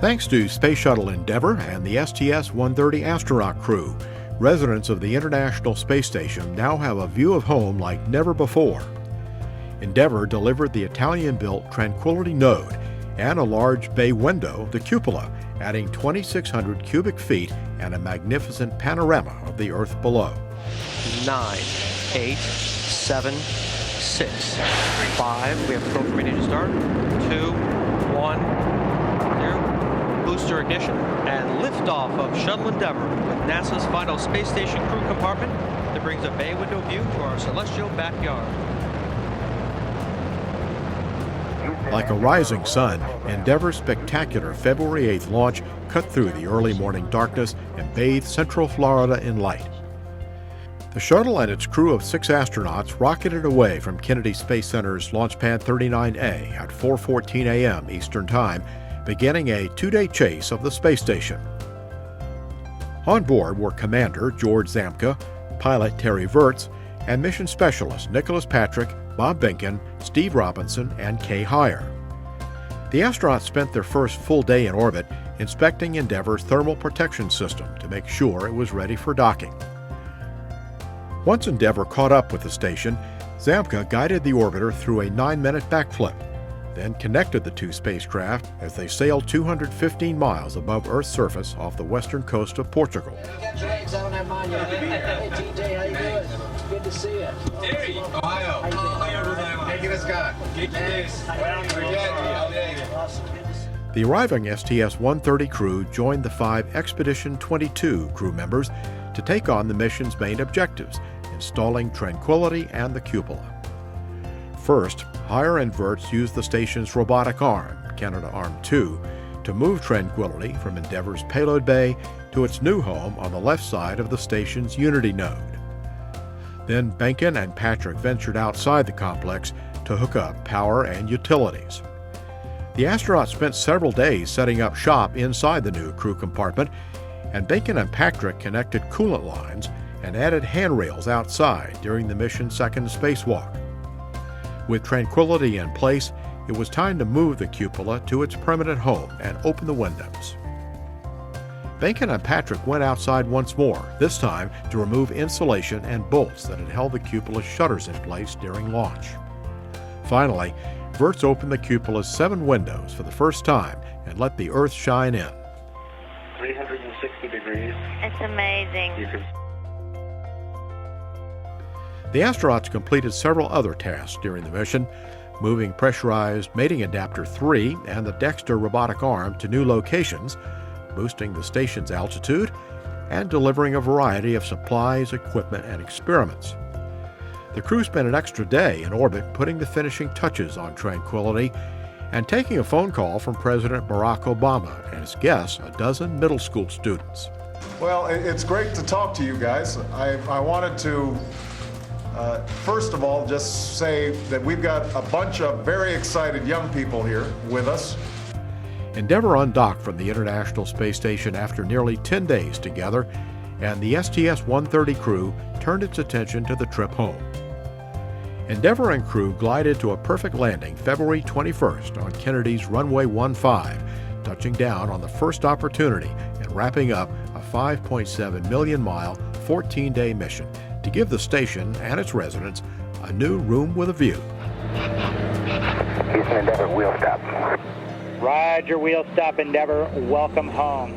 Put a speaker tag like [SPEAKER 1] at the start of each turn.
[SPEAKER 1] Thanks to Space Shuttle Endeavour and the STS-130 astronaut crew, residents of the International Space Station now have a view of home like never before. Endeavour delivered the Italian-built Tranquility node and a large bay window, the cupola, adding 2,600 cubic feet and a magnificent panorama of the Earth below.
[SPEAKER 2] 9, 8, 7, 6, 5. We have program ready to start. 2, 1, 0. Booster ignition and liftoff of Shuttle Endeavour with NASA's final space station crew compartment that brings a bay window view to our celestial backyard.
[SPEAKER 1] Like a rising sun, Endeavour's spectacular February 8th launch cut through the early morning darkness and bathed Central Florida in light. The shuttle and its crew of 6 astronauts rocketed away from Kennedy Space Center's Launch Pad 39A at 4:14 a.m. Eastern Time, beginning a 2-day chase of the space station. On board were Commander George Zamka, pilot Terry Virts, and mission specialists Nicholas Patrick, Bob Behnken, Steve Robinson, and Kay Heyer. The astronauts spent their first full day in orbit inspecting Endeavour's thermal protection system to make sure it was ready for docking. Once Endeavour caught up with the station, Zamka guided the orbiter through a 9-minute backflip, then connected the 2 spacecraft as they sailed 215 miles above Earth's surface off the western coast of Portugal.
[SPEAKER 3] Hey, TJ, how you doing? Good to see you.
[SPEAKER 4] Terry, Ohio.
[SPEAKER 1] The arriving STS-130 crew joined the 5 Expedition 22 crew members to take on the mission's main objectives, installing Tranquility and the cupola. First, Heyer and Virts used the station's robotic arm, Canadarm2, to move Tranquility from Endeavour's payload bay to its new home on the left side of the station's Unity node. Then Behnken and Patrick ventured outside the complex to hook up power and utilities. The astronauts spent several days setting up shop inside the new crew compartment, and Behnken and Patrick connected coolant lines and added handrails outside during the mission's second spacewalk. With Tranquility in place, it was time to move the cupola to its permanent home and open the windows. Behnken and Patrick went outside once more, this time to remove insulation and bolts that had held the cupola's shutters in place during launch. Finally, Virts opened the cupola's 7 windows for the first time and let the Earth shine in.
[SPEAKER 5] 360 degrees.
[SPEAKER 6] It's amazing.
[SPEAKER 1] The astronauts completed several other tasks during the mission, moving pressurized mating adapter 3 and the Dexter robotic arm to new locations, boosting the station's altitude, and delivering a variety of supplies, equipment, and experiments. The crew spent an extra day in orbit putting the finishing touches on Tranquility and taking a phone call from President Barack Obama and his guests, a dozen middle school students.
[SPEAKER 7] Well, it's great to talk to you guys. I wanted to first of all, just say that we've got a bunch of very excited young people here with us.
[SPEAKER 1] Endeavour undocked from the International Space Station after nearly 10 days together, and the STS-130 crew turned its attention to the trip home. Endeavour and crew glided to a perfect landing February 21st on Kennedy's runway 15, touching down on the first opportunity and wrapping up a 5.7 million-mile, 14-day mission to give the station and its residents a new room with a view.
[SPEAKER 5] Houston Endeavour, wheel stop.
[SPEAKER 8] Roger, wheel stop Endeavour. Welcome home.